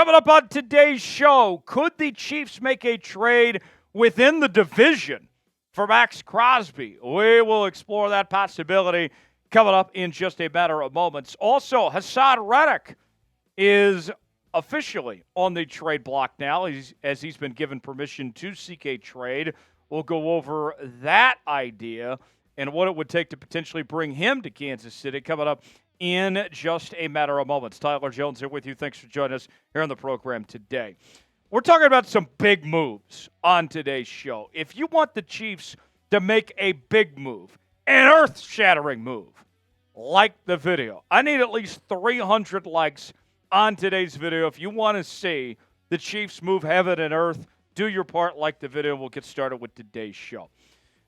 Coming up on today's show, could the Chiefs make a trade within the division for Maxx Crosby? We will explore that possibility coming up in just a matter of moments. Also, Haason Reddick is officially on the trade block now as he's been given permission to seek a trade. We'll go over that idea and what it would take to potentially bring him to Kansas City coming up in just a matter of moments. Tyler Jones here with you. Thanks for joining us here on the program today. We're talking about some big moves on today's show. If you want the Chiefs to make a big move, an earth-shattering move, like the video. I need at least 300 likes on today's video. If you want to see the Chiefs move heaven and earth, do your part, like the video, and we'll get started with today's show.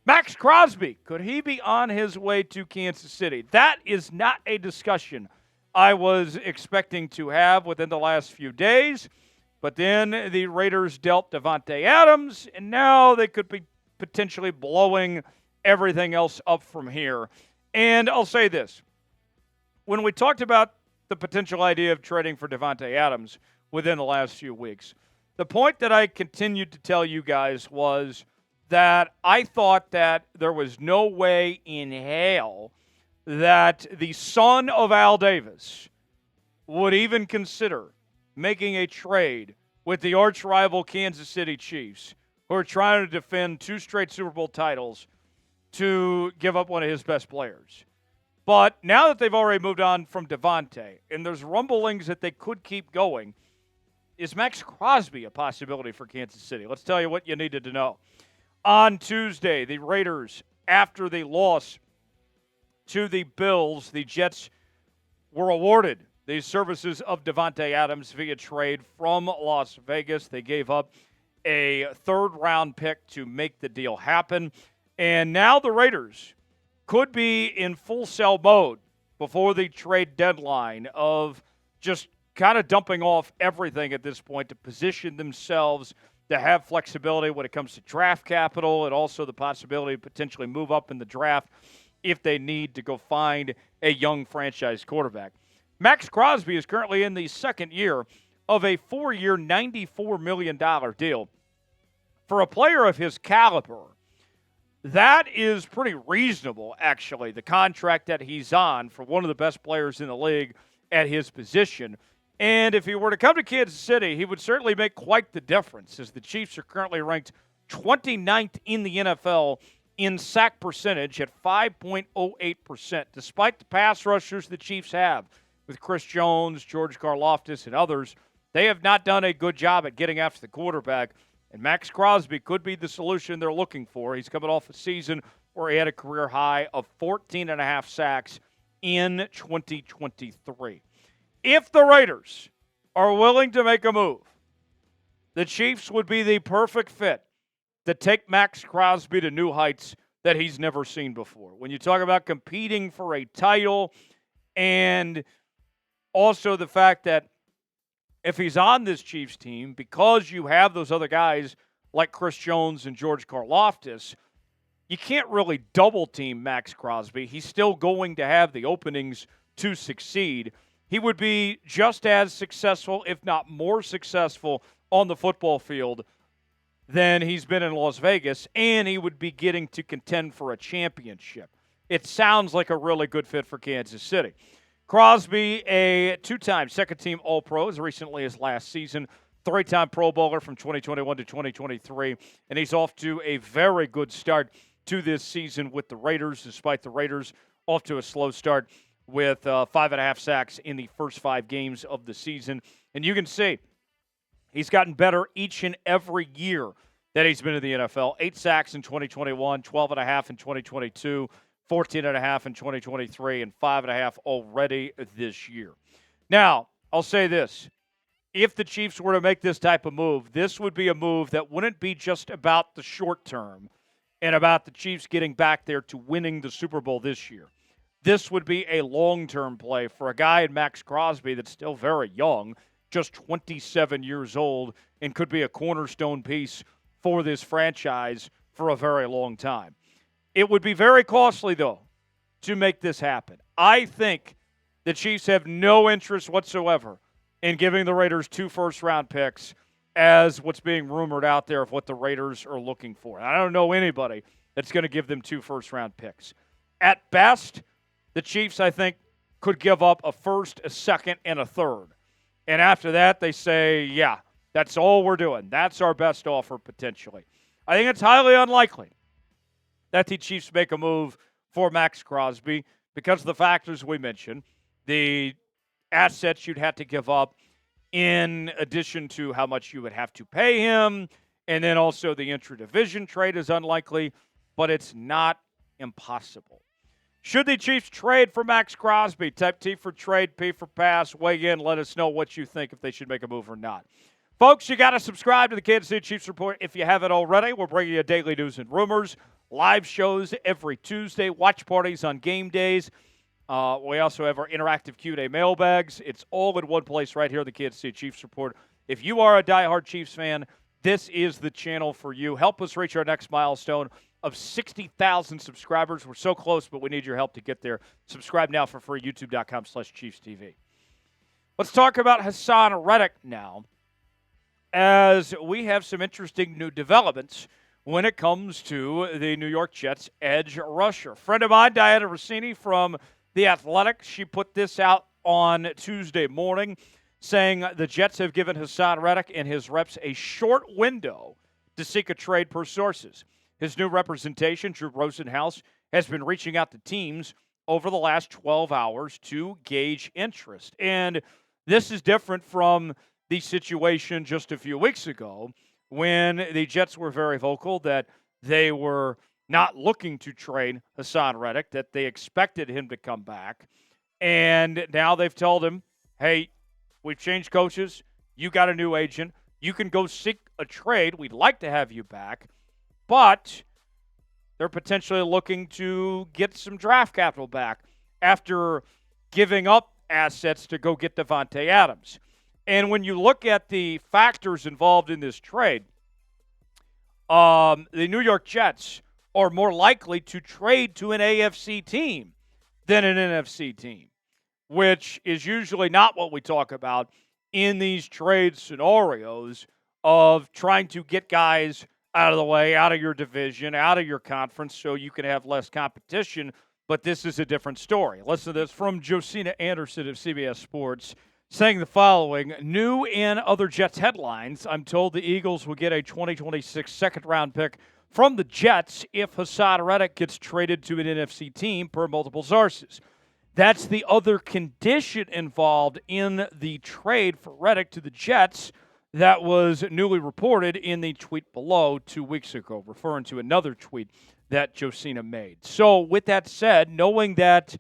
Maxx Crosby, could he be on his way to Kansas City? That is not a discussion I was expecting to have within the last few days. But then the Raiders dealt Davante Adams, and now they could be potentially blowing everything else up from here. And I'll say this. When we talked about the potential idea of trading for Davante Adams within the last few weeks, the point that I continued to tell you guys was that I thought that there was no way in hell that the son of Al Davis would even consider making a trade with the arch-rival Kansas City Chiefs, who are trying to defend 2 straight Super Bowl titles, to give up one of his best players. But now that they've already moved on from Davante, and there's rumblings that they could keep going, is Maxx Crosby a possibility for Kansas City? Let's tell you what you needed to know. On Tuesday, the Raiders, after the loss to the Bills, the Jets were awarded the services of Davante Adams via trade from Las Vegas. They gave up a third-round pick to make the deal happen. And now the Raiders could be in full sell mode before the trade deadline of just kind of dumping off everything at this point to position themselves to have flexibility when it comes to draft capital and also the possibility to potentially move up in the draft if they need to go find a young franchise quarterback. Maxx Crosby is currently in the second year of a 4-year, $94 million deal. For a player of his caliber, that is pretty reasonable, actually, the contract that he's on for one of the best players in the league at his position. And if he were to come to Kansas City, he would certainly make quite the difference, as the Chiefs are currently ranked 29th in the NFL in sack percentage at 5.08%, despite the pass rushers the Chiefs have with Chris Jones, George Karlaftis, and others. They have not done a good job at getting after the quarterback, and Maxx Crosby could be the solution they're looking for. He's coming off a season where he had a career high of 14.5 sacks in 2023. If the Raiders are willing to make a move, the Chiefs would be the perfect fit to take Maxx Crosby to new heights that he's never seen before. When you talk about competing for a title, and also the fact that if he's on this Chiefs team, because you have those other guys like Chris Jones and George Karlaftis, you can't really double-team Maxx Crosby. He's still going to have the openings to succeed. He would be just as successful, if not more successful, on the football field than he's been in Las Vegas, and he would be getting to contend for a championship. It sounds like a really good fit for Kansas City. Crosby, a 2-time second-team All-Pro as recently as last season, 3-time Pro Bowler from 2021 to 2023, and he's off to a very good start to this season with the Raiders, despite the Raiders off to a slow start with 5.5 sacks in the first 5 games of the season. And you can see he's gotten better each and every year that he's been in the NFL. 8 sacks in 2021, 12.5 in 2022, 14.5 in 2023, and 5.5 already this year. Now, I'll say this. If the Chiefs were to make this type of move, this would be a move that wouldn't be just about the short term and about the Chiefs getting back there to winning the Super Bowl this year. This would be a long-term play for a guy in Maxx Crosby that's still very young, just 27 years old, and could be a cornerstone piece for this franchise for a very long time. It would be very costly, though, to make this happen. I think the Chiefs have no interest whatsoever in giving the Raiders 2 first-round picks as what's being rumored out there of what the Raiders are looking for. I don't know anybody that's going to give them 2 first-round picks. At best, the Chiefs, I think, could give up a first, a second, and a third. And after that, they say, yeah, that's all we're doing. That's our best offer potentially. I think it's highly unlikely that the Chiefs make a move for Maxx Crosby because of the factors we mentioned, the assets you'd have to give up in addition to how much you would have to pay him, and then also the intra-division trade is unlikely, but it's not impossible. Should the Chiefs trade for Maxx Crosby? Type T for trade, P for pass. Weigh in. Let us know what you think if they should make a move or not. Folks, you got to subscribe to the Kansas City Chiefs Report if you haven't already. We're bringing you daily news and rumors, live shows every Tuesday, watch parties on game days. We also have our interactive Q&A mailbags. It's all in one place right here on the Kansas City Chiefs Report. If you are a diehard Chiefs fan, this is the channel for you. Help us reach our next milestone of 60,000 subscribers. We're so close, but we need your help to get there. Subscribe now for free, youtube.com/ChiefsTV. Let's talk about Haason Reddick now, as we have some interesting new developments when it comes to the New York Jets edge rusher. Friend of mine, Diana Rossini from The Athletic, she put this out on Tuesday morning, saying the Jets have given Haason Reddick and his reps a short window to seek a trade per sources. His new representation, Drew Rosenhaus, has been reaching out to teams over the last 12 hours to gauge interest. And this is different from the situation just a few weeks ago when the Jets were very vocal that they were not looking to trade Haason Reddick, that they expected him to come back. And now they've told him, hey, we've changed coaches. You got a new agent. You can go seek a trade. We'd like to have you back. But they're potentially looking to get some draft capital back after giving up assets to go get Davante Adams. And when you look at the factors involved in this trade, the New York Jets are more likely to trade to an AFC team than an NFC team, which is usually not what we talk about in these trade scenarios of trying to get guys out of the way, out of your division, out of your conference so you can have less competition. But this is a different story. Listen to this from Josina Anderson of CBS Sports, saying the following: new in other Jets headlines, I'm told the Eagles will get a 2026 second-round pick from the Jets if Haason Reddick gets traded to an NFC team, per multiple sources. That's the other condition involved in the trade for Reddick to the Jets that was newly reported in the tweet below 2 weeks ago, referring to another tweet that Josina made. So with that said, knowing that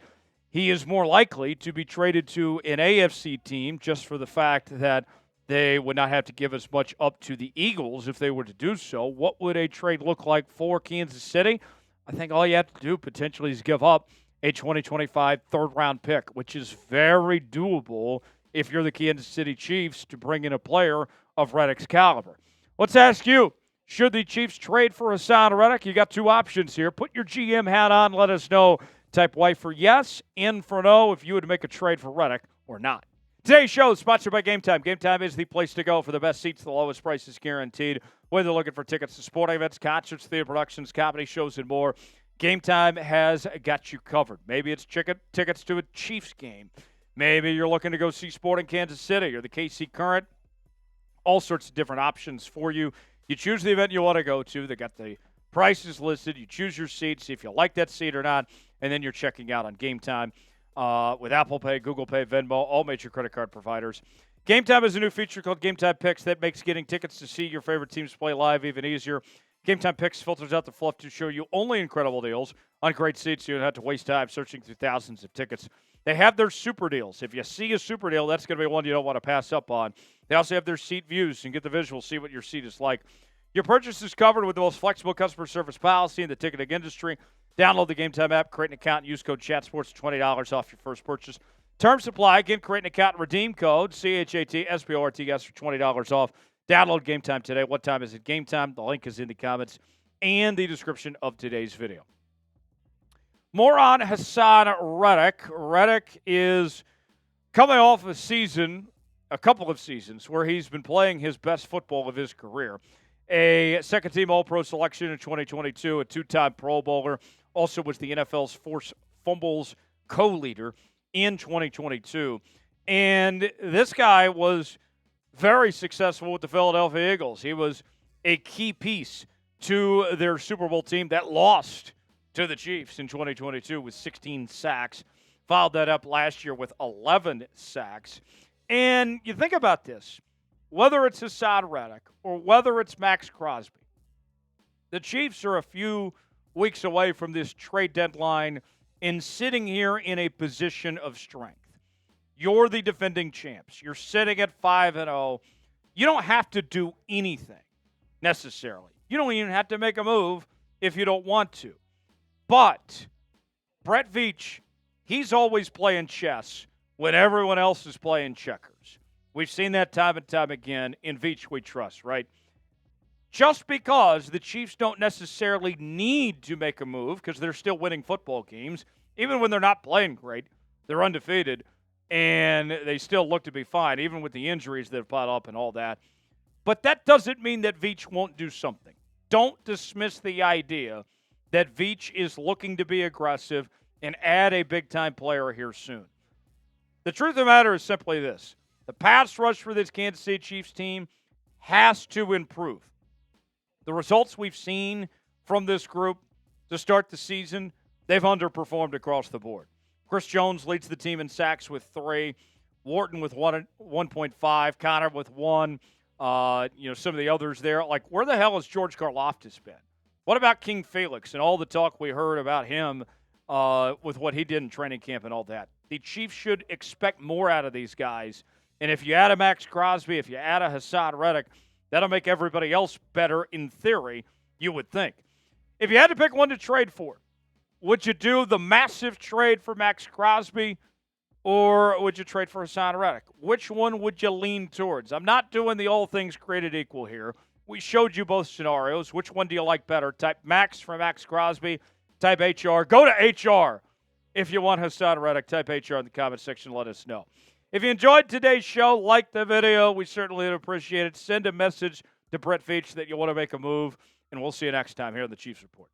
he is more likely to be traded to an AFC team just for the fact that they would not have to give as much up to the Eagles if they were to do so, what would a trade look like for Kansas City? I think all you have to do potentially is give up a 2025 third-round pick, which is very doable if you're the Kansas City Chiefs to bring in a player of Reddick's caliber. Let's ask you, should the Chiefs trade for Haason Reddick? You got 2 options here. Put your GM hat on. Let us know. Type Y for yes, N for no, if you would make a trade for Reddick or not. Today's show is sponsored by Game Time. Game Time is the place to go for the best seats, the lowest prices guaranteed. Whether you're looking for tickets to sporting events, concerts, theater productions, comedy shows, and more, Game Time has got you covered. Maybe it's tickets to a Chiefs game. Maybe you're looking to go see sport in Kansas City or the KC Current. All sorts of different options for you. You choose the event you want to go to. They got the prices listed. You choose your seat, see if you like that seat or not, and then you're checking out on Game Time with Apple Pay, Google Pay, Venmo, all major credit card providers. Game Time is a new feature called Game Time Picks that makes getting tickets to see your favorite teams play live even easier. Game Time Picks filters out the fluff to show you only incredible deals on great seats. You don't have to waste time searching through thousands of tickets. They have their super deals. If you see a super deal, that's going to be one you don't want to pass up on. They also have their seat views. You can get the visual, see what your seat is like. Your purchase is covered with the most flexible customer service policy in the ticketing industry. Download the Game Time app, create an account, and use code CHATSPORTS for $20 off your first purchase. Terms apply. Again, create an account and redeem code CHATSPORTS for $20 off. Download Game Time today. What time is it? Game Time. The link is in the comments and the description of today's video. More on Haason Reddick. Reddick is coming off a season a couple of seasons where he's been playing his best football of his career. A second-team All-Pro selection in 2022, a two-time Pro Bowler, also was the NFL's forced fumbles co-leader in 2022. And this guy was very successful with the Philadelphia Eagles. He was a key piece to their Super Bowl team that lost to the Chiefs in 2022 with 16 sacks. Followed that up last year with 11 sacks. And you think about this, whether it's Haason Reddick or whether it's Maxx Crosby, the Chiefs are a few weeks away from this trade deadline and sitting here in a position of strength. You're the defending champs. You're sitting at 5-0. You don't have to do anything necessarily. You don't even have to make a move if you don't want to. But Brett Veach, he's always playing chess when everyone else is playing checkers. We've seen that time and time again. In Veach, we trust, right? Just because the Chiefs don't necessarily need to make a move because they're still winning football games, even when they're not playing great, they're undefeated, and they still look to be fine, even with the injuries that have piled up and all that. But that doesn't mean that Veach won't do something. Don't dismiss the idea that Veach is looking to be aggressive and add a big-time player here soon. The truth of the matter is simply this. The pass rush for this Kansas City Chiefs team has to improve. The results we've seen from this group to start the season, they've underperformed across the board. Chris Jones leads the team in sacks with 3, Wharton with 1.5, Connor with 1. Some of the others there. Like, where the hell has George Karlaftis been? What about King Felix and all the talk we heard about him with what he did in training camp and all that? The Chiefs should expect more out of these guys. And if you add a Maxx Crosby, if you add a Haason Reddick, that'll make everybody else better in theory, you would think. If you had to pick one to trade for, would you do the massive trade for Maxx Crosby or would you trade for Haason Reddick? Which one would you lean towards? I'm not doing the all things created equal here. We showed you both scenarios. Which one do you like better? Type Max for Maxx Crosby. Type HR. Go to HR if you want Haason Reddick. Type HR in the comment section. Let us know. If you enjoyed today's show, like the video. We certainly would appreciate it. Send a message to Brett Veach that you want to make a move, and we'll see you next time here on the Chiefs Report.